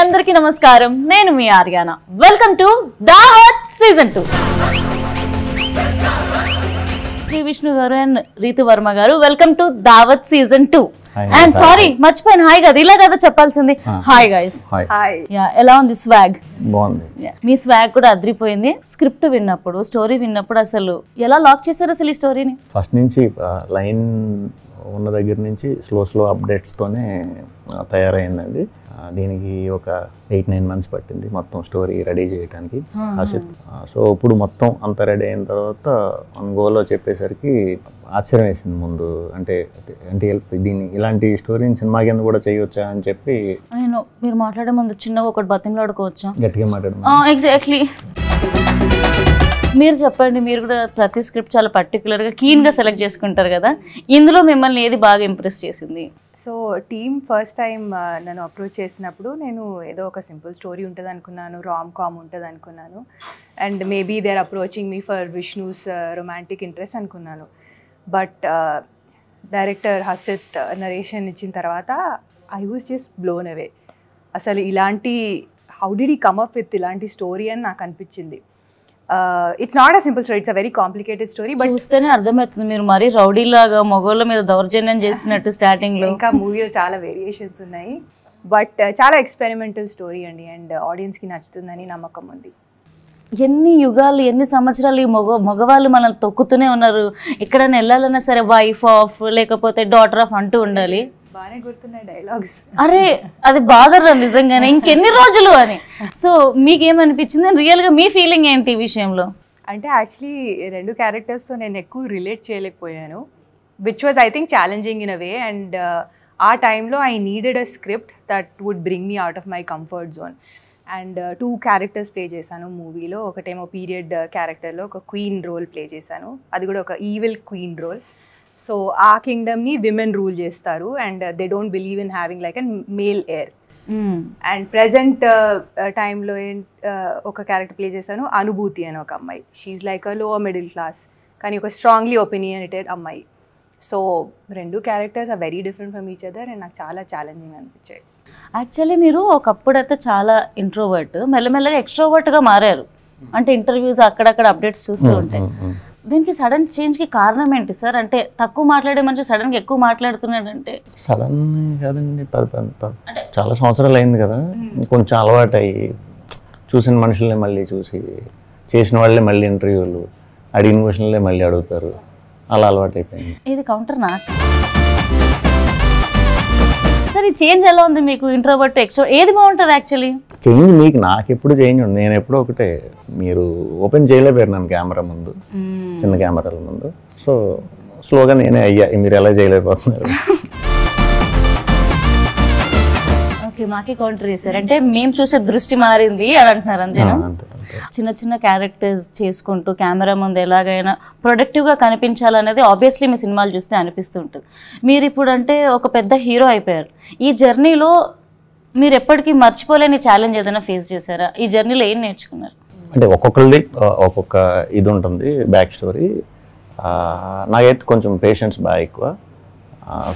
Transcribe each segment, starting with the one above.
అందరికీ నమస్కారం. నేను మీ ఆర్యానా. వెల్కమ్ టు దావత్ సీజన్ 2. శ్రీ విష్ణు గారు అండ్ రీతు వర్మ గారు, వెల్కమ్ టు దావత్ సీజన్ 2. అండ్ సారీ మర్చిపోయాను, హాయ్ కదా, ఇలా కదా చెప్పాల్సింది. Hi guys. ఎలా ఉంది స్వాగ్? బాగుంది. మీ స్వాగ్ కూడా అదిరిపోయింది. స్క్రిప్ట్ విన్నప్పుడు, స్టోరీ విన్నప్పుడు అసలు ఎలా లాక్ చేశారు అసలు ఈ స్టోరీని? ఫస్ట్ నుంచి లైన్ ఉన్న దగ్గర నుంచి స్లో అప్డేట్స్తోనే తయారైందండి. దీనికి ఒక 8-9 మంత్స్ పట్టింది మొత్తం స్టోరీ రెడీ చేయడానికి హసిత్. సో ఇప్పుడు మొత్తం అంతా రెడీ అయిన తర్వాత గోలో చెప్పేసరికి ఆశ్చర్యం వేసింది ముందు. అంటే దీన్ని ఇలాంటి స్టోరీని సినిమా కింద కూడా చేయవచ్చా అని చెప్పి. నేను మీరు మాట్లాడే ముందు చిన్నగా ఒకటి బతిమలాడుకోవచ్చా? గట్టిగా మాట్లాడమా? ఎగ్జాక్ట్లీ. మీరు చెప్పండి, మీరు కూడా ప్రతి స్క్రిప్ట్ చాలా పర్టికులర్గా కీన్గా సెలెక్ట్ చేసుకుంటారు కదా, ఇందులో మిమ్మల్ని ఏది బాగా ఇంప్రెస్ చేసింది? సో టీమ్ ఫస్ట్ టైం నన్ను అప్రోచ్ చేసినప్పుడు నేను ఏదో ఒక సింపుల్ స్టోరీ ఉంటుంది అనుకున్నాను, రామ్ కామ్ ఉంటుంది అనుకున్నాను, and maybe they are approaching me for Vishnu's romantic interest అనుకున్నాను. బట్ డైరెక్టర్ హసిత్ నరేషన్ ఇచ్చిన తర్వాత I was just blown away. అసలు ఇలాంటి how did he come up with ఇలాంటి స్టోరీ అని నాకు అనిపించింది. It's not a simple story, it's a very complicated story. But చూస్తేనే అర్థమవుతుంది మీరు మరీ రౌడీలాగా మొగోళ్ళ మీద దౌర్జన్యం చేస్తున్నట్టు స్టార్టింగ్ లో. ఇంకా మూవీలో చాలా వేరియేషన్స్ ఉన్నాయి, బట్ చాలా ఎక్స్పెరిమెంటల్ స్టోరీ అండి, అండ్ ఆడియన్స్కి నచ్చుతుందని నమ్మకం ఉంది. ఎన్ని యుగాలు, ఎన్ని సంవత్సరాలు ఈ మగవాళ్ళు మనల్ని తొక్కుతూనే ఉన్నారు. ఎక్కడైనా వెళ్ళాలన్నా సరే వైఫ్ ఆఫ్ లేకపోతే డాటర్ ఆఫ్ అంటూ ఉండాలి. బాగానే గుర్తున్నాయి డైలాగ్స్. అరే అది బాధరా నిజంగానే, ఇంకెన్ని రోజులు అని. సో మీకేమనిపించింది, రియల్గా మీ ఫీలింగ్ ఏంటి ఈ విషయంలో? అంటే యాక్చువల్లీ రెండు క్యారెక్టర్స్తో నేను ఎక్కువ రిలేట్ చేయలేకపోయాను, which was I think challenging in a way. And ఆ టైంలో I needed a script that would bring me out of my comfort zone. And 2 characters play చేశాను మూవీలో. ఒకటేమో పీరియడ్ క్యారెక్టర్లో ఒక క్వీన్ రోల్ ప్లే చేశాను, అది కూడా ఒక ఈవిల్ క్వీన్ రోల్. సో ఆ కింగ్డమ్ని విమెన్ రూల్ చేస్తారు, and they don't believe in having like an male heir. And present టైంలో ఒక క్యారెక్టర్ ప్లే చేశాను, అనుభూతి అని ఒక అమ్మాయి. She's like a lower middle class కానీ ఒక స్ట్రాంగ్లీ ఒపీనియనేటెడ్ అమ్మాయి. So 2 characters are very different from each other, and నాకు చాలా ఛాలెంజింగ్ అనిపించాయి. యాక్చువల్లీ మీరు ఒకప్పుడైతే చాలా ఇంట్రోవర్ట్, మెల్లమెల్లగా ఎక్స్ట్రోవర్ట్గా మారారు. అంటే ఇంటర్వ్యూస్ అక్కడక్కడ అప్డేట్స్ చూస్తూ ఉంటాయి. దీనికి సడన్ చేంజ్కి కారణం ఏంటి సార్? అంటే తక్కువ మాట్లాడే మనిషి సడన్గా ఎక్కువ మాట్లాడుతున్నాడంటే? సడన్ కాదండి, చాలా సంవత్సరాలు అయింది కదా, కొంచెం అలవాటు అయ్యి చూసిన మనుషుల్ని మళ్ళీ చూసి, చేసిన వాళ్ళే మళ్ళీ ఇంటర్వ్యూలు, అడిగిన క్వశ్చన్లే మళ్ళీ అడుగుతారు, అలా అలవాటు అయిపోయింది. ఇది కౌంటర్ నాకు. సార్ ఈ చేంజ్ ఎలా ఉంది మీకు? ఇంట్రోవర్ట్ ఎక్స్ట్రో ఏది బాగుంటుంది యాక్చువల్లీ? చేంజ్ మీకు నాకు ఎప్పుడు చేంజ్ ఉంది, నేను ఎప్పుడో ఒకటే. మీరు ఓపెన్ చేయలేపారు నన్ను కెమెరా ముందు, చిన్న కెమెరాల ముందు. సో స్లోగా నేనే అయ్యా, మీరు ఎలా చేయలేకపోతున్నారు. ఓకే, మాకే కౌంటర్ చేశారు అంటే మేము చూసే దృష్టి మారింది అని అంటున్నారు, అంతేనా? చిన్న చిన్న క్యారెక్టర్స్ చేసుకుంటూ కెమెరా ముందు ఎలాగైనా ప్రొడక్టివ్గా కనిపించాలనేది ఆబ్వియస్లీ మీ సినిమాలు చూస్తే అనిపిస్తూ ఉంటుంది. మీరు ఇప్పుడు అంటే ఒక పెద్ద హీరో అయిపోయారు. ఈ జర్నీలో మీరు ఎప్పటికీ మర్చిపోలేని ఛాలెంజ్ ఏదైనా ఫేస్ చేశారా? ఈ జర్నీలో ఏం నేర్చుకున్నారు? అంటే ఒక్కొక్కరిది ఒక్కొక్క ఇది ఉంటుంది, బ్యాక్ స్టోరీ. నాకైతే కొంచెం పేషెన్స్ బాగా ఎక్కువ.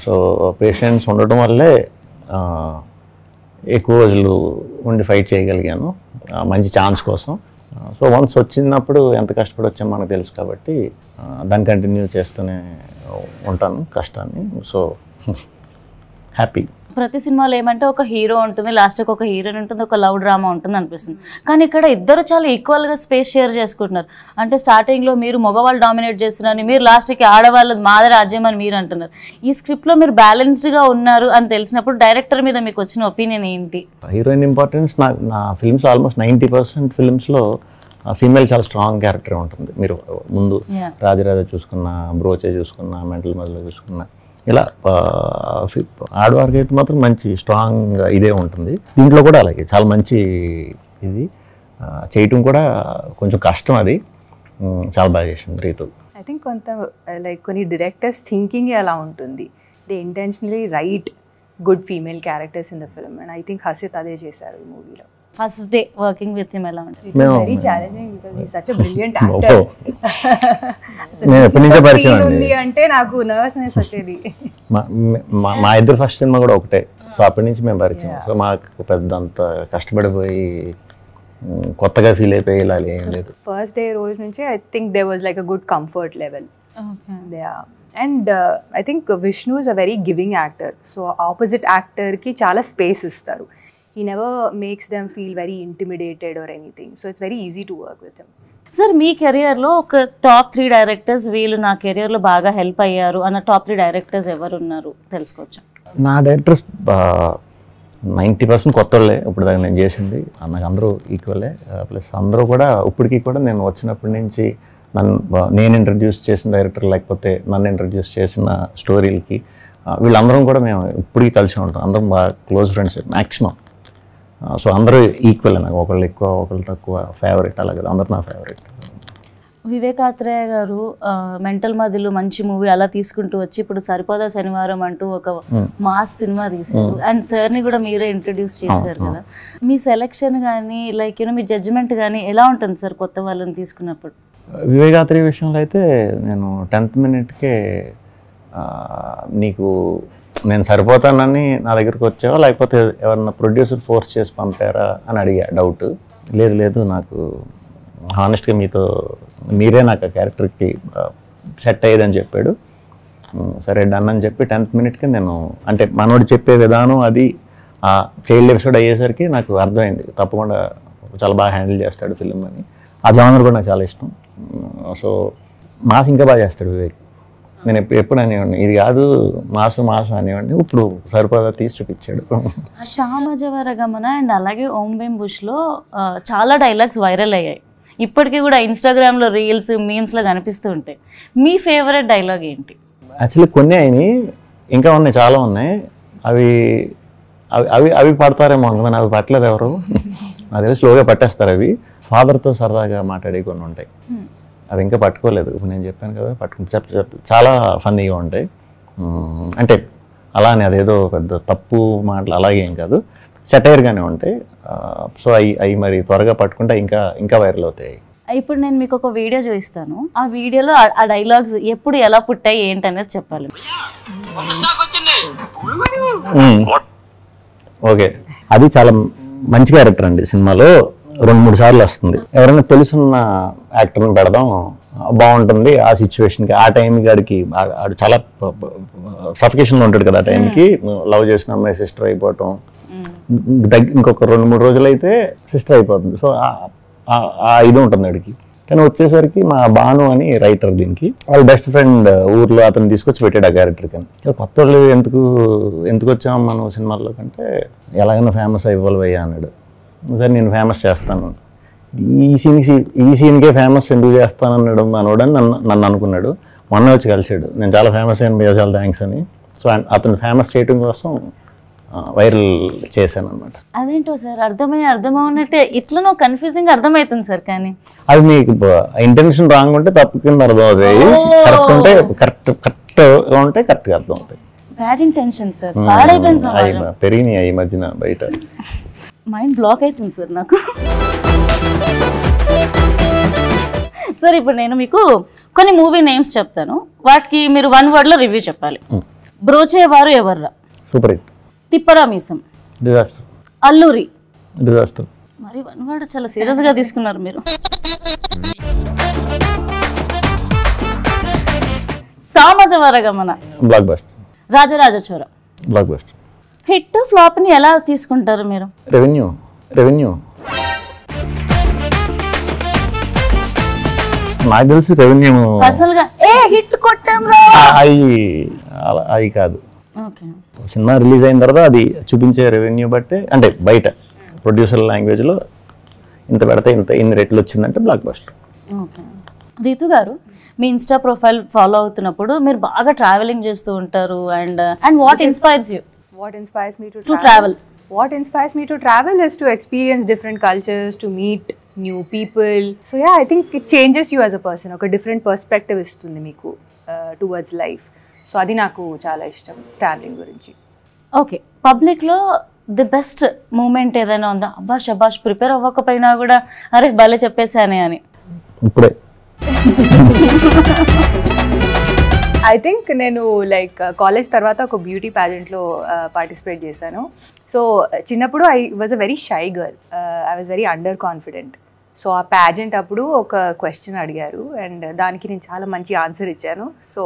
సో పేషెన్స్ ఉండటం వల్లే ఎక్కువ రోజులు ఉండి ఫైట్ చేయగలిగాను మంచి ఛాన్స్ కోసం. సో వన్స్ వచ్చినప్పుడు ఎంత కష్టపడి వచ్చామో మనకు తెలుసు కాబట్టి దాన్ని కంటిన్యూ చేస్తూనే ఉంటాను కష్టాన్ని. So happy. ప్రతి సినిమాలో ఏమంటే ఒక హీరో ఉంటుంది, లాస్ట్కి ఒక హీరోయిన్ ఉంటుంది, ఒక లవ్ డ్రామా ఉంటుంది అనిపిస్తుంది. కానీ ఇక్కడ ఇద్దరు చాలా ఈక్వల్గా స్పేస్ షేర్ చేసుకుంటున్నారు. అంటే స్టార్టింగ్లో మీరు మగవాళ్ళు డామినేట్ చేస్తున్నారని, మీరు లాస్ట్కి ఆడవాళ్ళు మాదే రాజ్యం అని మీరు అంటున్నారు. ఈ స్క్రిప్ట్లో మీరు బ్యాలెన్స్డ్గా ఉన్నారు అని తెలిసినప్పుడు డైరెక్టర్ మీద మీకు వచ్చిన ఒపీనియన్ ఏంటి? హీరోయిన్ ఇంపార్టెన్స్ నా ఫిల్మ్స్లో ఆల్మోస్ట్ 90% ఫిల్మ్స్లో ఫీమేల్ చాలా స్ట్రాంగ్ క్యారెక్టర్ ఉంటుంది. మీరు ముందు రాజరాజా చూసుకున్న, బ్రోచే చూసుకున్న, మెంటల్ మధ్యలో చూసుకున్న, ఇలా ఆడవారికి అయితే మాత్రం మంచి స్ట్రాంగ్ ఇదే ఉంటుంది. దీంట్లో కూడా అలాగే చాలా మంచి ఇది చేయటం కూడా కొంచెం కష్టం, అది చాలా బాగా చేసింది రీతు. ఐ థింక్ కొన్ని డైరెక్టర్స్ థింకింగ్ అలా ఉంటుంది, they intentionally right good female characters in the film, and I think Hasith అదే చేశారు ఈ మూవీలో. First day working with him ఎలా ఉంటుంది? Very challenging because he such a brilliant actor. నేను ఎప్పటి నుంచో పరిచయం ఉంది అంటే నాకు నర్వస్నెస్ వచ్చేది. మా ఇద్దరు ఫస్ట్ సినిమా కూడా ఒకటే, సో అప్పటి నుంచి మేము పరిచయం. సో మాకు పెద్ద అంత కష్టపడిపోయి కొత్తగా ఫీల్ అయిపోయి ఇలా ఏం లేదు. ఫస్ట్ డే రోజు నుంచి I think they was like a good comfort level. And I think Vishnu is a very giving actor. So opposite యాక్టర్కి చాలా స్పేస్ ఇస్తారు. He never makes them feel very intimidated or anything. So it's very easy to work with him. Sir మీ కెరియర్లో ఒక top 3 directors వీళ్ళు నా కెరియర్లో బాగా హెల్ప్ అయ్యారు అన్న టాప్ 3 డైరెక్టర్స్ ఎవరు ఉన్నారు తెలుసుకోవచ్చా? నా డైరెక్టర్స్ 90% కొత్త వాళ్ళే ఇప్పుడు దాకా నేను చేసింది. నాకు అందరూ ఈక్వలే. ప్లస్ అందరూ కూడా ఇప్పటికీ కూడా నేను వచ్చినప్పటి నుంచి నేను ఇంట్రడ్యూస్ చేసిన డైరెక్టర్ లేకపోతే నన్ను ఇంట్రడ్యూస్ చేసిన స్టోరీలకి వీళ్ళందరం కూడా మేము ఇప్పటికీ కలిసి ఉంటాం. అందరం బాగా క్లోజ్ ఫ్రెండ్స్ మ్యాక్సిమం. సో అందరూ ఈక్వల్. నాకు ఒకళ్ళు ఎక్కువ ఒకళ్ళు తక్కువ ఫేవరెట్ అలా కదా, అందరూ నా ఫేవరెట్. వివేకాత్రేయ గారు మెంటల్ మదిలో మంచి మూవీ అలా తీసుకుంటూ వచ్చి ఇప్పుడు సరిపోదా శనివారం అంటూ ఒక మాస్ సినిమా తీశారు. అండ్ సార్ని కూడా మీరే ఇంట్రడ్యూస్ చేశారు కదా. మీ సెలెక్షన్ కానీ లైక్ మీ జడ్జిమెంట్ కానీ ఎలా ఉంటుంది సార్ కొత్త వాళ్ళని తీసుకున్నప్పుడు? వివేకాత్రేయ విషయంలో అయితే నేను 10th మినిట్కే నీకు నేను సరిపోతానని నా దగ్గరికి వచ్చావా లేకపోతే ఎవరన్నా ప్రొడ్యూసర్ ఫోర్స్ చేసి పంపారా అని అడిగా డౌట్. లేదు నాకు హానెస్ట్గా మీరే నాకు ఆ క్యారెక్టర్కి సెట్ అయ్యేదని చెప్పాడు. సరే డన్ అని చెప్పి 10th మినిట్కి నేను అంటే మనోడు చెప్పే విధానం అది ఆ చైల్డ్ ఎపిసోడ్ అయ్యేసరికి నాకు అర్థమైంది తప్పకుండా చాలా బాగా హ్యాండిల్ చేస్తాడు ఫిలిం అని. ఆ జానర్ కూడా నాకు చాలా ఇష్టం. సో మాస్ ఇంకా బాగా చేస్తాడు వివేక్. నేను ఎప్పుడు అనేవాడిని ఇది కాదు మాసు అనేవాడిని. ఇప్పుడు సరిపడా తీసి చూపించాడు. శ్యామజవరగమన అండ్ అలాగే ఓం భీమ్ బుష్లో చాలా డైలాగ్స్ వైరల్ అయ్యాయి. ఇప్పటికీ కూడా ఇన్స్టాగ్రామ్లో రీల్స్ మీమ్స్లో కనిపిస్తూ ఉంటాయి. మీ ఫేవరెట్ డైలాగ్ ఏంటి? యాక్చువల్లీ కొన్ని అయినాయి, ఇంకా ఉన్నాయి, చాలా ఉన్నాయి. అవి అవి అవి పడతారేమో అనుకున్నాను. అవి పట్టలేదు ఎవరు. నాకు తెలిసి స్లోగా పట్టేస్తారు. అవి ఫాదర్తో సరదాగా మాట్లాడే కొన్ని ఉంటాయి. అవి ఇంకా పట్టుకోలేదు. ఇప్పుడు నేను చెప్పాను కదా చాలా ఫన్నీగా ఉంటాయి. అంటే అలా అని అదేదో పెద్ద తప్పు మాటలు అలాగే ఏం కాదు, సెటైర్గానే ఉంటాయి. సో అవి మరి త్వరగా పట్టుకుంటే ఇంకా వైరల్ అవుతాయి. ఇప్పుడు నేను మీకు ఒక వీడియో చూపిస్తాను. ఆ వీడియోలో ఆ డైలాగ్స్ ఎప్పుడు ఎలా పుట్టాయి ఏంటనేది చెప్పాలి. ఓకే, అది చాలా మంచి క్యారెక్టర్ అండి. సినిమాలో 2-3 సార్లు వస్తుంది. ఎవరైనా తెలుసున్న యాక్టర్ని పెడదాం బాగుంటుంది ఆ సిచ్యువేషన్కి. ఆ టైంకి ఆడికి ఆడు చాలా సఫికేషన్లో ఉంటాడు కదా. ఆ టైంకి లవ్ చేసిన అమ్మాయి సిస్టర్ అయిపోవటం, ఇంకొక 2-3 రోజులు అయితే సిస్టర్ అయిపోతుంది. సో ఆ ఇది ఉంటుంది ఆడికి. కానీ వచ్చేసరికి మా బాను అని రైటర్ దీనికి వాళ్ళ బెస్ట్ ఫ్రెండ్ ఊర్లో అతను తీసుకొచ్చి పెట్టాడు ఆ క్యారెక్టర్. కానీ కొత్త వాళ్ళు ఎందుకు వచ్చాము మనం సినిమాల్లో కంటే ఎలాగైనా ఫేమస్ అయిపోవాలయ్యా అన్నాడు. సరే నేను ఫేమస్ చేస్తాను, ఈ సీన్కే ఫేమస్ ఎందుకు చేస్తానన్నాడు మనోడని నన్ను అనుకున్నాడు. మొన్న వచ్చి కలిసాడు, నేను చాలా ఫేమస్ అయిన భయ్యా చాలా థ్యాంక్స్ అని. సో అతను ఫేమస్ చేయడం కోసం వైరల్ చేశాను అనమాట. అదేంటో సార్ అర్థమవునట్టే ఇట్లా కన్ఫ్యూజింగ్ అర్థమవుతుంది సార్. కానీ అది మీకు ఇంటెన్షన్ రాంగ్ ఉంటే తప్పు కింద అర్థం అవుతాయి, కరెక్ట్ ఉంటే కరెక్ట్గా ఉంటే కరెక్ట్గా అర్థం అవుతాయి. బ్యాడ్ ఇంటెన్షన్ సార్ పెరిగినాయి ఈ మధ్యన బయట. మైండ్ బ్లాక్ అవుతుంది సార్ నాకు. సార్ ఇప్పుడు నేను మీకు కొన్ని మూవీ నేమ్స్ చెప్తాను, వాటికి మీరు 1 wordలో రివ్యూ చెప్పాలి. బ్రోచేవారు ఎవర్రా? Super hit. Thippara Meesam? Disaster. Alluri? Disaster. మరి 1 word చాలా సీరియస్గా తీసుకున్నారు మీరు. సామజవరగమన? Block buster. రాజరాజ చోర? Block buster. హిట్ ఫ్లాప్ని ఎలా తీసుకుంటారు మీరు? రెవెన్యూ నాకు తెలిసి రెవెన్యూ అసలుగా హిట్ కొట్టాం అవి కాదు. ఓకే, సినిమా రిలీజ్ అయిన తర్వాత అది చూపించే రెవెన్యూ బట్టే, అంటే బయట ప్రొడ్యూసర్ లాంగ్వేజ్లో ఇంత పెడితే ఇన్ని రేట్లు వచ్చిందంటే బ్లాక్ బస్టర్. ఓకే. రీతు గారు, మీ ఇన్స్టా ప్రొఫైల్ ఫాలో అవుతున్నప్పుడు మీరు బాగా ట్రావెలింగ్ చేస్తూ ఉంటారు. And what inspires you? What inspires me to travel? What inspires me to travel is to experience different cultures, to meet new people. So yeah, I think it changes you as a person. Oka different perspective istundi meeku towards life. So adi naku chaala ishtam traveling gurinchi. Okay, public lo the best moment ఏదైనా ఉందా? అబ్బా షబాష్ prepare అవ్వకపోయినా కూడా అరే భలే చెప్పేసానే అని. ఇప్పుడే I think నేను లైక్ కాలేజ్ తర్వాత ఒక బ్యూటీ ప్యాజెంట్లో పార్టిసిపేట్ చేశాను. సో చిన్నప్పుడు I was a very shy girl, I was very under confident. So ఆ ప్యాజెంట్ అప్పుడు ఒక క్వశ్చన్ అడిగారు అండ్ దానికి నేను చాలా మంచి ఆన్సర్ ఇచ్చాను. So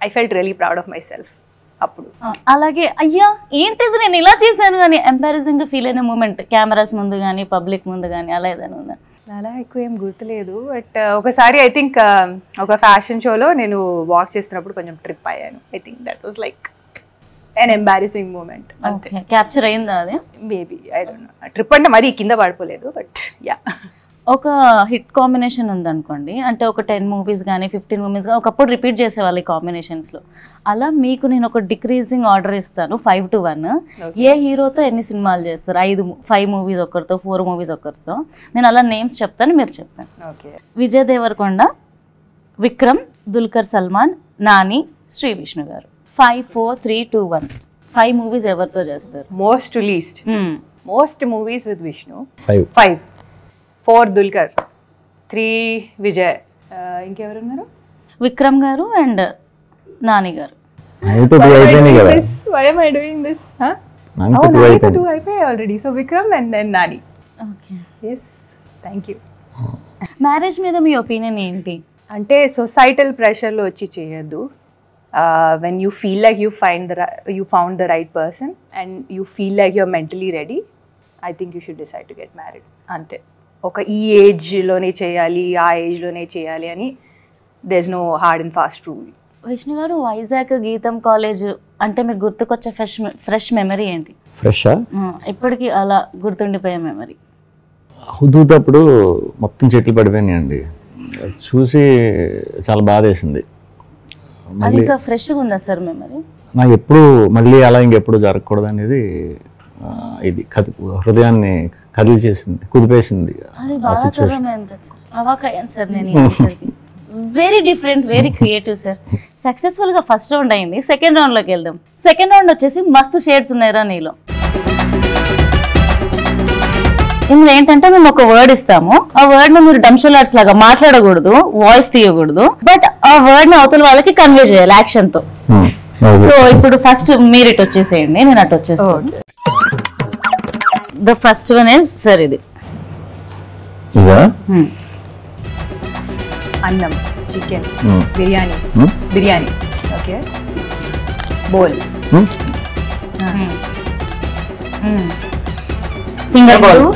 I felt really proud of my self అప్పుడు. అలాగే అయ్యా ఏంటిది నేను ఇలా చేశాను అని ఎంబారసింగ్గా ఫీల్ అయిన మూమెంట్ కెమెరాస్ ముందు కానీ పబ్లిక్ ముందు కానీ అలా ఏదైనా ఉందా? అలా ఎక్కువ ఏం గుర్తులేదు, బట్ ఒకసారి ఐ థింక్ ఒక ఫ్యాషన్ షోలో నేను వాక్ చేస్తున్నప్పుడు కొంచెం ట్రిప్ అయ్యాను. I think that was like an embarrassing moment. అంతే, క్యాప్చర్ అయిందా అది? Maybe, I don't know. Trip అంటే మరీ కింద పడిపోలేదు, బట్ యా. ఒక హిట్ కాంబినేషన్ ఉందనుకోండి, అంటే ఒక 10 మూవీస్ కానీ 15 మూవీస్ కానీ ఒకప్పుడు రిపీట్ చేసేవాళ్ళు ఈ కాంబినేషన్స్లో. అలా మీకు నేను ఒక డిక్రీజింగ్ ఆర్డర్ ఇస్తాను 5 to 1. ఏ హీరోతో ఎన్ని సినిమాలు చేస్తారు? 5 మూవీస్ ఒకరితో, 4 మూవీస్ ఒకరితో. నేను అలా నేమ్స్ చెప్తాను, మీరు చెప్పండి. ఓకే. విజయ్ దేవరకొండ, విక్రమ్, దుల్కర్ సల్మాన్, నాని, శ్రీ విష్ణు గారు. 5, 4, 3, 2, 1. 5 మూవీస్ ఎవరితో చేస్తారు? Most to least. Most movies with Vishnu 5. 4 Dulquer, 3 Vijay, ఇంకెవరున్నారు? విక్రమ్ గారు అండ్ నాని గారు. Why am I doing this? Huh? Two అయిపోయాయి already. So Vikram and then Nani. Okay. Yes, thank you. Marriage మీద మీ ఒపీనియన్ ఏంటి? అంటే సొసైటల్ ప్రెషర్లో వచ్చి చేయొద్దు. When you feel like you found the right person and you feel like you're mentally ready, I think you should decide to get married. అంతే. ఒక ఈ ఏజ్లోనే చేయాలి, ఆ ఏజ్లోనే చేయాలి అని there is no hard and fast rule. Vishnu గారు, వైజాగ్ గీతం కాలేజ్ అంటే మీకు గుర్తుకొచ్చే ఫ్రెష్ మెమరీ ఏంటి? ఫ్రెషా? ఇప్పటికీ అలా గుర్తుండిపోయే మెమరీ. హుదూద్ అప్పుడు మొత్తం చెట్లు పడిపోయినాయండి, చూసి చాలా బాధ వేసింది. అది ఇంకా ఫ్రెష్గా ఉందా సార్ మెమరీ? నాకు ఎప్పుడు మళ్ళీ అలా ఇంకెప్పుడు జరగకూడదు అనేది ఇది హృదయాన్ని కదిలిచేసింది, కుదిపేసింది. అది బాధాకరమైన సార్. నేను very different, very creative sir. Successful గా ఫస్ట్ రౌండ్ అయింది, సెకండ్ రౌండ్ లోకి వెళ్దాం. సెకండ్ రౌండ్ వచ్చేసి మస్తు షేడ్స్ ఉన్నాయిరా నీలో. ఇందులో ఏంటంటే మేము ఒక వర్డ్ ఇస్తాము, ఆ వర్డ్ ని మీరు డంషలాట్స్ లాగా మాట్లాడకూడదు, వాయిస్ తీయకూడదు, బట్ ఆ వర్డ్ ని అవతల వాళ్ళకి కన్వే చేయాలి యాక్షన్ తో. సో ఇప్పుడు ఫస్ట్ మీరు ఇటు వచ్చేసేయండి, నేను అటు వచ్చేస్తాను. The first one is sir ఇది అన్నం, chicken, biryani. Okay. Bowl, finger bowl,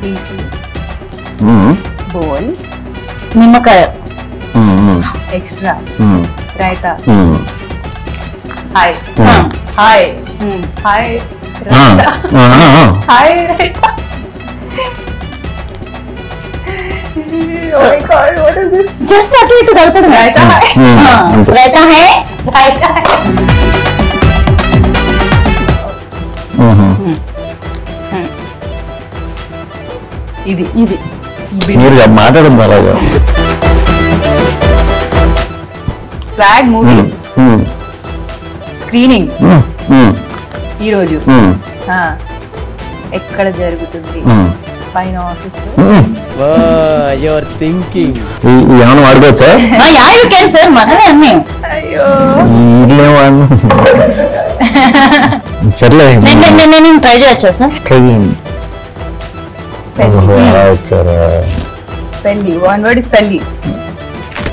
piece, bowl, నిమ్మకాయ, extra, raita. Hi hi hi raita, hi raita. Oh my God, what is this? Just అటు ఇటు కలపడం. Raita high, raita high, raita high. ఇది మీరు మాట్లాడడం అలాగా. స్వాగ్ మూవీ స్క్రీనింగ్ ఈరోజు ఎక్కడ జరుగుతుంది? పైన ఆఫీస్ లో. యువర్ థింకింగ్ ఏమైనా వాడుకోవచ్చా? యూ కెన్ సార్, మనమే అన్నీ. అయ్యో, సర్లే నేను ట్రై చేయొచ్చా సార్? పెళ్ళి, వన్ వర్డ్ ఇస్ పెళ్ళి.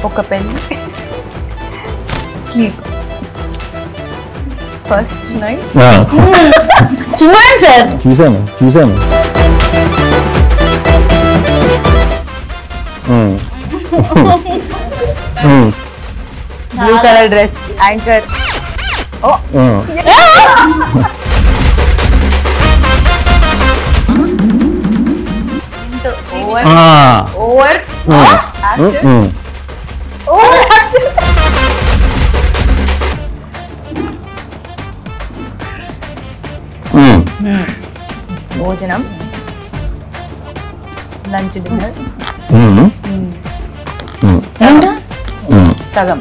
ఒక పెళ్ళి. Sleep, first night. చూడండి సార్, చూసాను. Blue colour dress, anchor. Over భోజనం, లంచ్, డిన్నర్, సగం,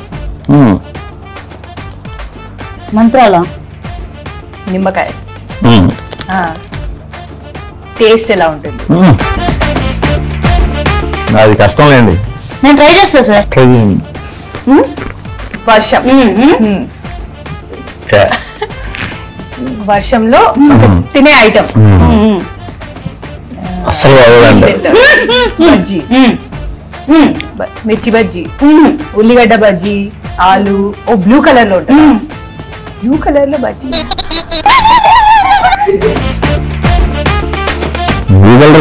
మంత్రాల, నిమ్మకాయ. టేస్ట్ ఎలా ఉంటుంది? అది కష్టం లేండి, నేను ట్రై చేస్తా సార్. వర్షం. వర్షంలో తినే ఐటమ్ అసలు బజ్జీ, మిర్చి బజ్జీ, ఉల్లిగడ్డ బజ్జీ, ఆలు. ఓ బ్లూ కలర్ లో ఉంటుంది, బ్లూ కలర్ లో బజ్జీ.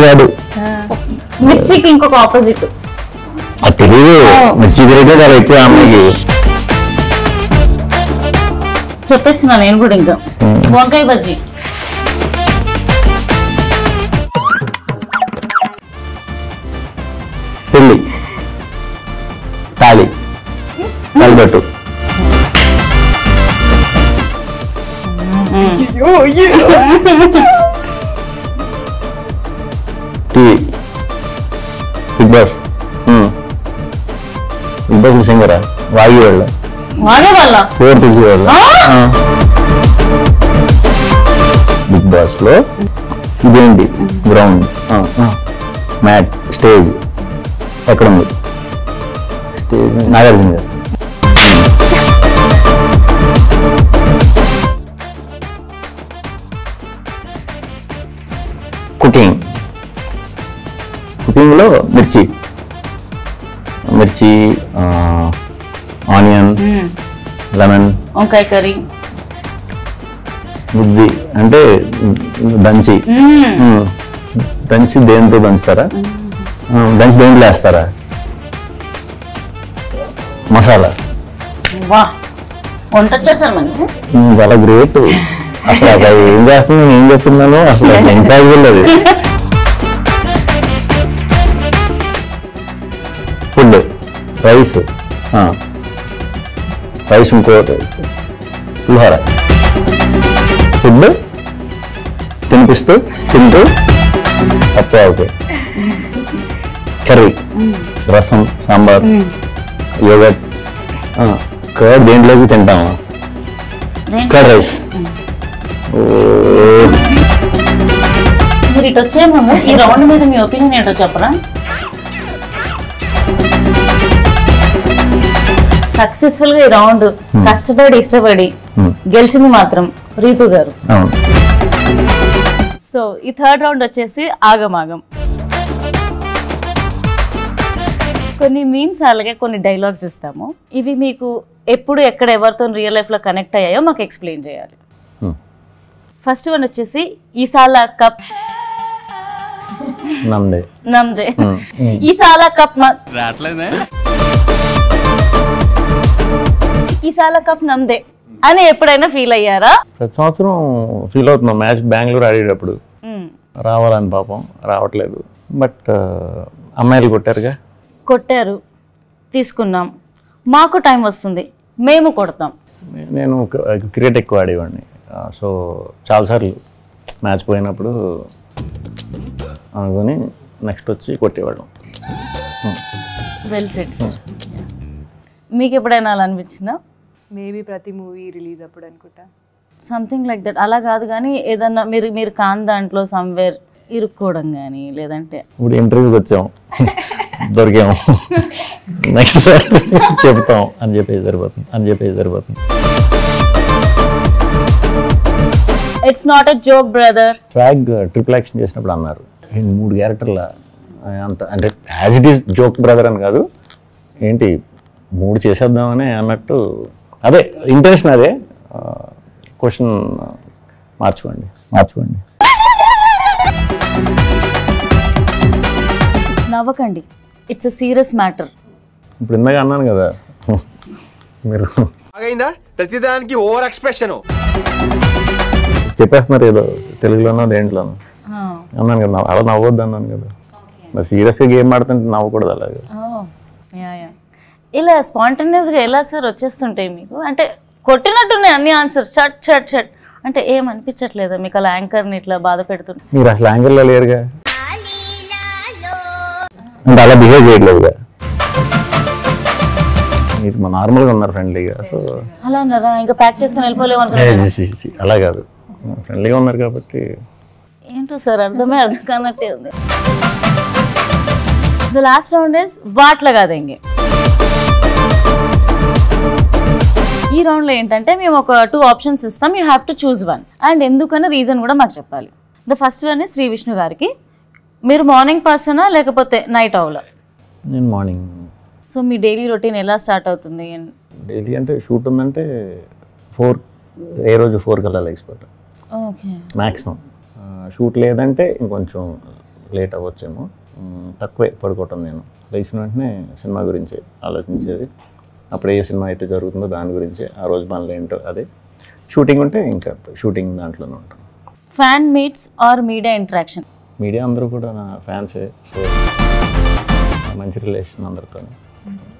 కాదు మిర్చికి ఇంకొక ఆపోజిట్ తెలియదు. మిర్చి తిరిగితే చాలా ఎక్కువ అమ్మాయికి. చెప్పేస్తున్నా నేను కూడా. ఇంకా వంకాయ బజ్జీ, పెళ్ళి, తాళి, తాళిబట్టు, TV, Bigg Boss. Bigg Boss సింగరా వాగి వాళ్ళ పేరు తెలిసి వాళ్ళ బిగ్ బాస్ లో ఇదేంటి గ్రౌండ్, మ్యాట్, స్టేజ్ ఎక్కడ ఉంది? స్టేజ్ నాగార్జున గారు. కుకింగ్, కుకింగ్లో మిర్చి, ఆనియన్, లెమన్, వంకాయ కర్రీ, బుద్ధి అంటే దంచి. దంచి దేంతో దంచుతారా? దంచి దేంట్లో వేస్తారా? మసాలా. వా వంట వచ్చేసారు మనకి. చాలా గ్రేట్. అసలు అక్కడ ఏం చేస్తున్నా నేను ఏం చెప్తున్నాను అసలు ఇంపాసిబుల్ అది. ఫుడ్, రైస్, ఇంకోటి పులిహోర. ఫుడ్ తినిపిస్తూ తింటూ తప్పే అవుతాయి. కర్రీ, రసం, సాంబార్, యోగట్, కర్డ్ దేంట్లోకి తింటాము? Curd rice. మీరు ఇటు వచ్చే ముందు ఈ రౌండ్ మీద మీ ఒపీనియన్ ఏంటో చెప్పరా? సక్సెస్ఫుల్ గా ఈ రౌండ్ కష్టపడి ఇష్టపడి గెలిచింది మాత్రం రీతు గారు. సో ఈ థర్డ్ రౌండ్ వచ్చేసి ఆగమాగం. కొన్ని మీమ్స్ అలాగే కొన్ని డైలాగ్స్ ఇస్తాము. ఇవి మీకు ఎప్పుడు ఎక్కడ ఎవరితో రియల్ లైఫ్ లో కనెక్ట్ అయ్యాయో మాకు ఎక్స్ప్లెయిన్ చేయాలి. ఫస్ట్ వన్ వచ్చేసి Esala cup నమ్దే, Esala cup Esala cup నమ్దే అని ఎప్పుడైనా ఫీల్ అయ్యారా? ప్రతి సంవత్సరం ఫీల్ అవుతున్నాం. మ్యాచ్ బెంగళూరు ఆడేటప్పుడు రావాలని, పాపం రావట్లేదు. బట్ అమ్మాయిలు కొట్టారు, తీసుకున్నాం. మాకు టైం వస్తుంది, మేము కొడతాం. నేను క్రికెట్ ఎక్కువ ఆడేవాడిని. సో చాలాసార్లు మ్యాచ్ పోయినప్పుడు అనుకొని నెక్స్ట్ వచ్చి కొట్టేవాళ్ళం. Well set sir. మీకు ఎప్పుడైనా అలా అనిపించిందా? మేబీ ప్రతి మూవీ రిలీజ్ అప్పుడు అనుకుంటా, సంథింగ్ లైక్ దట్. అలా కాదు కానీ ఏదన్నా మీరు కాని దాంట్లో సమ్వేర్ ఇరుక్కోవడం కానీ, లేదంటే ఇప్పుడు ఇంటర్వ్యూకి వచ్చాం దొరికాము నెక్స్ట్ సార్ చెప్తాం అని చెప్పేసి సరిపోతుంది. It's not a joke brother. Frog triple action చేసినప్పుడు అన్నారు 3 క్యారెక్టర్ల అంత, అంటే as it is joke brother అని కాదు, ఏంటి 3 చేసేద్దామని అన్నట్టు. అదే ఇంటెన్షన్, అదే క్వశ్చన్ మార్చుకోండి. నవ్వకండి, ఇట్స్ ఎ సీరియస్ మ్యాటర్. ఇప్పుడు ఇందాక అన్నాను కదా, మీరు ప్రతిదానికి ఓవర్ ఎక్స్ప్రెషన్ చెప్పేస్తున్నారు ఏదో తెలుగులోనో దేంట్లోనో అన్నాను కదా, అలా నవ్వద్దు అన్నాను కదా. మరి సీరియస్గా గేమ్ ఆడుతుంటే నవ్వకూడదు అలాగే. ఇలా స్పాంటేనియస్గా ఎలా సార్ వచ్చేస్తుంటాయి మీకు? అంటే కొట్టినట్టున్నాయి అన్ని ఆన్సర్స్, షట్ షట్ షట్ అంటే ఏం అనిపించట్లేదా మీకు? అలా యాంకర్ని ఇట్లా బాధ పెడుతుంది. మీరు అసలు యాంకర్లో లేరుగా, అంటే అలా బిహేవ్ చేయట్లేదుగా. మీరు నార్మల్గా ఉన్నారు, ఫ్రెండ్లీగా. సో అలా అన్నారా? ఇంకా ప్యాక్ చేసుకుని వెళ్ళిపోలేము అనుకుంటున్నా. అలా కాదు, ఫ్రెండ్లీగా ఉన్నారు కాబట్టి. ఏంటో సార్ అర్థం కానట్టే ఉంది. ద లాస్ట్ రౌండ్ ఇస్ వాట్ల కాదండి. ఈ రౌండ్లో ఏంటంటే మేము ఒక 2 ఆప్షన్స్ ఇస్తాం, you have to choose one. And ఎందుకన్నా రీజన్ కూడా మాకు చెప్పాలి. The first one Shri Vishnu గారికి, మీరు మార్నింగ్ పర్సనా లేకపోతే నైట్ అవులా? నేను మార్నింగ్. సో మీ డైలీ రొటీన్ ఎలా స్టార్ట్ అవుతుంది? డైలీ అంటే షూట్ ఉందంటే 4, ఏ రోజు 4 కల్లా లేచిపోతాను ఓకే. మ్యాక్సిమం. షూట్ లేదంటే ఇంకొంచెం లేట్ అవ్వచ్చేమో, తక్కువే పడుకోవటం. నేను లేచిన వెంటనే సినిమా గురించి ఆలోచించేది, అప్పుడు ఏ సినిమా అయితే జరుగుతుందో దాని గురించి, ఆ రోజు పనులు ఏంటో అదే. షూటింగ్ ఉంటే ఇంకా షూటింగ్ దాంట్లోనే ఉంటాం. Fan meets or media interaction? Media అందరూ కూడా నా ఫ్యాన్సే, సో మంచి రిలేషన్ అందరితో.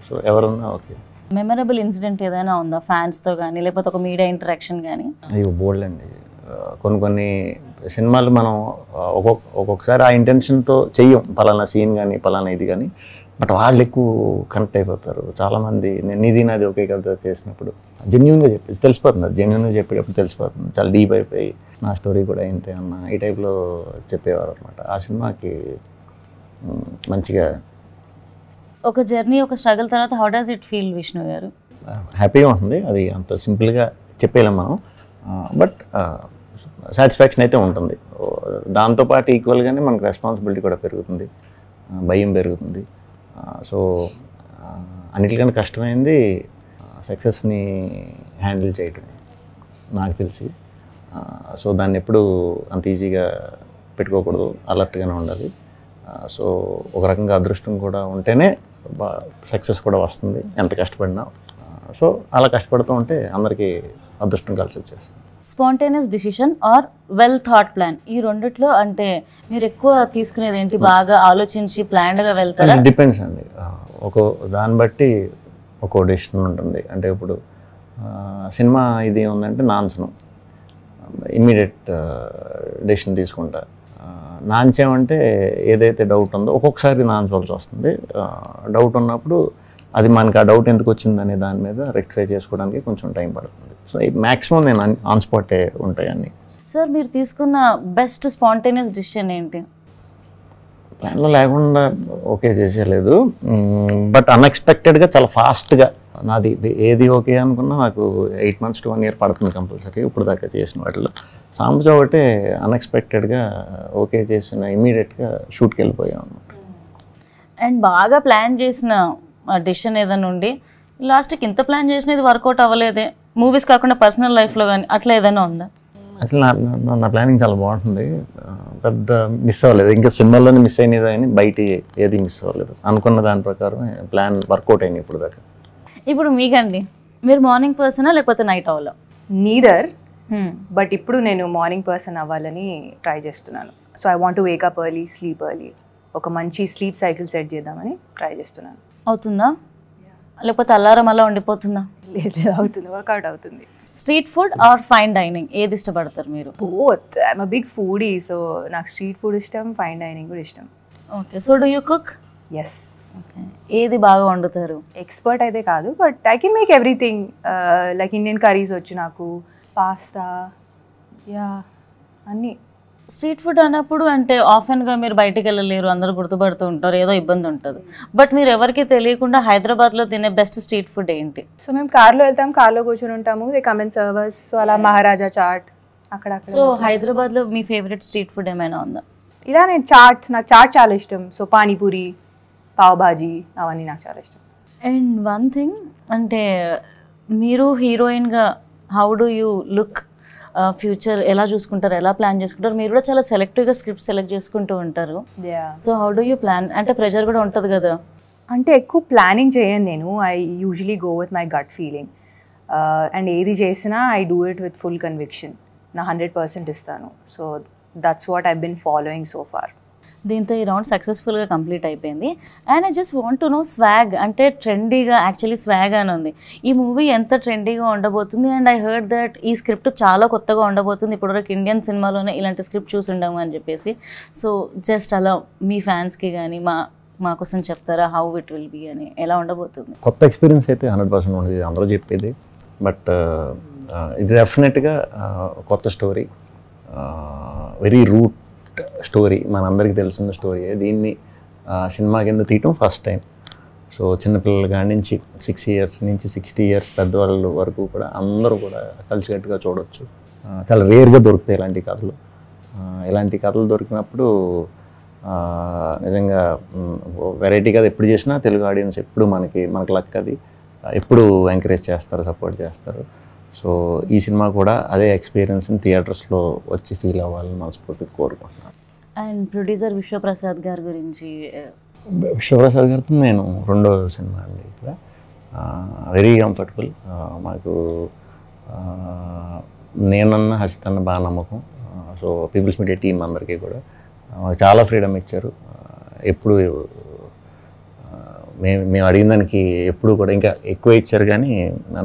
సో ఎవరున్నా ఓకే. మెమరబుల్ ఇన్సిడెంట్ ఏదైనా ఉందా ఫ్యాన్స్తో కానీ, లేకపోతే ఒక మీడియా ఇంటరాక్షన్ కానీ? అయ్యో బోల్డ్ అండి. కొన్ని సినిమాలు మనం ఒక్కొక్కసారి ఆ ఇంటెన్షన్తో చెయ్యం, పలానా సీన్ కానీ పలానా ఇది కానీ, బట్ వాళ్ళు ఎక్కువ కనెక్ట్ అయిపోతారు. చాలామంది నేను ఇది నాది ఒకే కథ చేసినప్పుడు జెన్యున్గా తెలిసిపోతుంది, అది జెన్యున్గా చెప్పేటప్పుడు తెలిసిపోతుంది. చాలా డీప్ అయిపోయి నా స్టోరీ కూడా ఇంతే అన్న ఈ టైప్లో చెప్పేవారు అనమాట. ఆ సినిమాకి మంచిగా ఒక జర్నీ, ఒక స్ట్రగుల్ తర్వాత how does it feel Vishnu గారు? హ్యాపీగా ఉంటుంది. అది అంత సింపుల్గా చెప్పేయలేం మనం, బట్ సాటిస్ఫాక్షన్ అయితే ఉంటుంది. దాంతోపాటు ఈక్వల్గానే మనకు రెస్పాన్సిబిలిటీ కూడా పెరుగుతుంది, భయం పెరుగుతుంది. సో అన్నిటికన్నా కష్టమైంది సక్సెస్ని హ్యాండిల్ చేయటం నాకు తెలిసి. సో దాన్ని ఎప్పుడు అంత ఈజీగా పెట్టుకోకూడదు, అలర్ట్గానే ఉండాలి. సో ఒక రకంగా అదృష్టం కూడా ఉంటేనే సక్సెస్ కూడా వస్తుంది, ఎంత కష్టపడినా. సో అలా కష్టపడుతూ ఉంటే అందరికీ అదృష్టం కలిసి వచ్చేస్తుంది. Spontaneous decision or well thought plan, ఈ రెండిట్లో అంటే మీరు ఎక్కువ తీసుకునేది ఏంటి? బాగా ఆలోచించి ప్లాన్డ్గా వెళ్తారా? డిపెండ్స్ అండి, ఒక దాన్ని బట్టి ఒక్కో డెసిషన్ ఉంటుంది. అంటే ఇప్పుడు సినిమా ఇది ఉందంటే నాన్సను ఇమ్మీడియట్ డెసిషన్ తీసుకుంటా. నాంచేమంటే ఏదైతే డౌట్ ఉందో ఒక్కొక్కసారి నాన్చవలసి వస్తుంది. డౌట్ ఉన్నప్పుడు అది మనకి ఆ డౌట్ ఎందుకు వచ్చిందనే దాని మీద రెక్టిఫై చేసుకోవడానికి కొంచెం టైం పడుతుంది. సో మ్యాక్సిమం నేను ఆన్ స్పాటే ఉంటాయి అన్నీ. సార్ మీరు తీసుకున్న బెస్ట్ స్పాంటేనియస్ డిసిషన్ ఏంటి? ప్లాన్లో లేకుండా ఓకే చేసేయలేదు, బట్ అన్ఎక్స్పెక్టెడ్గా చాలా ఫాస్ట్గా నాది ఏది ఓకే అనుకున్నా నాకు 8 months to 1 year పడుతుంది కంపల్సరీ. ఇప్పుడు దాకా చేసిన వాటిలో సాంబజ ఒకటే అన్ఎక్స్పెక్టెడ్గా ఓకే చేసిన ఇమీడియట్గా షూట్కి వెళ్ళిపోయాం అన్నమాట. అండ్ బాగా ప్లాన్ చేసిన డిసిషన్ ఏదైనా ఉండి లాస్ట్కి ఇంత ప్లాన్ చేసినది వర్కౌట్ అవ్వలేదే, మూవీస్ కాకుండా పర్సనల్ లైఫ్లో కానీ అట్లా ఏదైనా ఉందా? అసలు నా ప్లానింగ్ చాలా బాగుంటుంది, పెద్ద మిస్ అవ్వలేదు. ఇంకా సినిమాల్లోనే మిస్ అయినది అని బయట ఏది మిస్ అవ్వలేదు. అనుకున్న దాని ప్రకారం ప్లాన్ వర్కౌట్ అయింది ఇప్పుడు దాకా. ఇప్పుడు మీకండి, మీరు మార్నింగ్ పర్సనా లేకపోతే నైట్ అవ్వాలా? నీదర్, బట్ ఇప్పుడు నేను మార్నింగ్ పర్సన్ అవ్వాలని ట్రై చేస్తున్నాను. So I want to Wake up early, sleep early, ఒక మంచి స్లీప్ సైకిల్ సెట్ చేద్దామని ట్రై చేస్తున్నాను. అవుతుందా లేకపోతే అలారం అలా ఉండిపోతుందా? లేదు, అవుతుంది, వర్కౌట్ అవుతుంది. Street food or fine dining, ఏది ఇష్టపడతారు మీరు? Both. I'm a big foodie, so నాకు స్ట్రీట్ ఫుడ్ ఇష్టం, ఫైన్ డైనింగ్ కూడా ఇష్టం. Okay, so do you cook? Yes. ఏది బాగా వండుతారు? ఎక్స్పర్ట్ అయితే కాదు, but I can make everything. Like Indian curries వచ్చు నాకు, పాస్తా, యా, అన్నీ. స్ట్రీట్ ఫుడ్ అన్నప్పుడు అంటే ఆఫెన్గా మీరు బయటికి వెళ్ళలేరు, అందరూ గుర్తుపడుతూ ఉంటారు, ఏదో ఇబ్బంది ఉంటుంది. బట్ మీరు ఎవరికి తెలియకుండా హైదరాబాద్లో తినే బెస్ట్ స్ట్రీట్ ఫుడ్ ఏంటి? సో మేము కార్లో వెళ్తాం, కార్లో కూర్చొని ఉంటాము, they come and servers. So అలా మహారాజా చాట్ అక్కడ. సో హైదరాబాద్లో మీ ఫేవరెట్ స్ట్రీట్ ఫుడ్ ఏమైనా ఉందా? ఇలా నేను నాకు చాట్ చాలా ఇష్టం. సో పానీపూరి, పావ్ భాజీ, అవన్నీ నాకు చాలా ఇష్టం. అండ్ వన్ థింగ్ అంటే మీరు హీరోయిన్గా how do you look, future ఎలా చూసుకుంటారు, ఎలా ప్లాన్ చేసుకుంటారు? మీరు కూడా చాలా సెలెక్టివ్గా స్క్రిప్ట్ సెలెక్ట్ చేసుకుంటూ ఉంటారు. So how do you plan? అంటే ప్రెషర్ కూడా ఉంటుంది కదా. అంటే ఎక్కువ ప్లానింగ్ చేయను నేను. I usually go with my gut feeling. And ఏది చేసినా I do it with full conviction. నా 100% ఇస్తాను. So that's what I been following so far. దీంతో ఈ రౌండ్ సక్సెస్ఫుల్గా కంప్లీట్ అయిపోయింది. And I just want to know swag, అంటే ట్రెండీగా యాక్చువల్లీ స్వాగ్ అని ఉంది. ఈ మూవీ ఎంత ట్రెండీగా ఉండబోతుంది? అండ్ ఐ హర్డ్ దట్ ఈ స్క్రిప్ట్ చాలా కొత్తగా ఉండబోతుంది, ఇప్పటివరకు ఇండియన్ సినిమాలోనే ఇలాంటి స్క్రిప్ట్ చూసి ఉండము అని చెప్పేసి. సో జస్ట్ అలా మీ ఫ్యాన్స్కి కానీ మా కోసం చెప్తారా హౌ ఇట్ విల్ బీ అని, ఎలా ఉండబోతుంది? కొత్త ఎక్స్పీరియన్స్ అయితే 100% ఉండేది, అందరూ చెప్పేది. బట్ ఇది డెఫినెట్గా కొత్త స్టోరీ, వెరీ రూట్ స్టోరీ, మనందరికీ తెలిసిన స్టోరీ. దీన్ని సినిమా కింద తీయటం ఫస్ట్ టైం. సో చిన్నపిల్లల కాడి నుంచి 6 years నుంచి 60 years పెద్దవాళ్ళ వరకు కూడా అందరూ కూడా కలిసికట్టుగా చూడవచ్చు. చాలా రేర్గా దొరుకుతాయి ఇలాంటి కథలు. ఇలాంటి కథలు దొరికినప్పుడు నిజంగా వెరైటీ కథ ఎప్పుడు చేసినా తెలుగు ఆడియన్స్ ఎప్పుడు మనకు లక్ అది ఎప్పుడు ఎంకరేజ్ చేస్తారు, సపోర్ట్ చేస్తారు. సో ఈ సినిమా కూడా అదే ఎక్స్పీరియన్స్ని థియేటర్స్లో వచ్చి ఫీల్ అవ్వాలని మనస్ఫూర్తిగా కోరుకుంటున్నాను. అండ్ ప్రొడ్యూసర్ విశ్వప్రసాద్ గారి గురించి? విశ్వప్రసాద్ గారితో నేను రెండో సినిమా అండి ఇక్కడ. Very comfortable. మాకు నేనన్న హసితన్న బాగా నమ్మకం. సో పీపుల్స్ మీడియా టీం అందరికీ కూడా మాకు చాలా ఫ్రీడమ్ ఇచ్చారు. ఎప్పుడు మేము అడిగిన దానికి ఎప్పుడు కూడా ఇంకా ఎక్కువ ఇచ్చారు, కానీ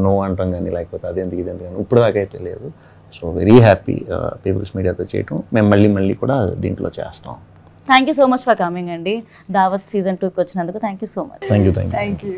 నో అంటాం కానీ లేకపోతే అదేందుకు ఇదేందుకు కానీ ఇప్పుడు దాకా అయితే లేదు. సో వెరీ హ్యాపీ పీపుల్స్ మీడియాతో చేయటం. మేము మళ్ళీ కూడా దీంట్లో చేస్తాం. Thank you so much for coming అండి. దావత్ సీజన్ 2కి వచ్చినందుకు thank you so much. Thank you. Thank you.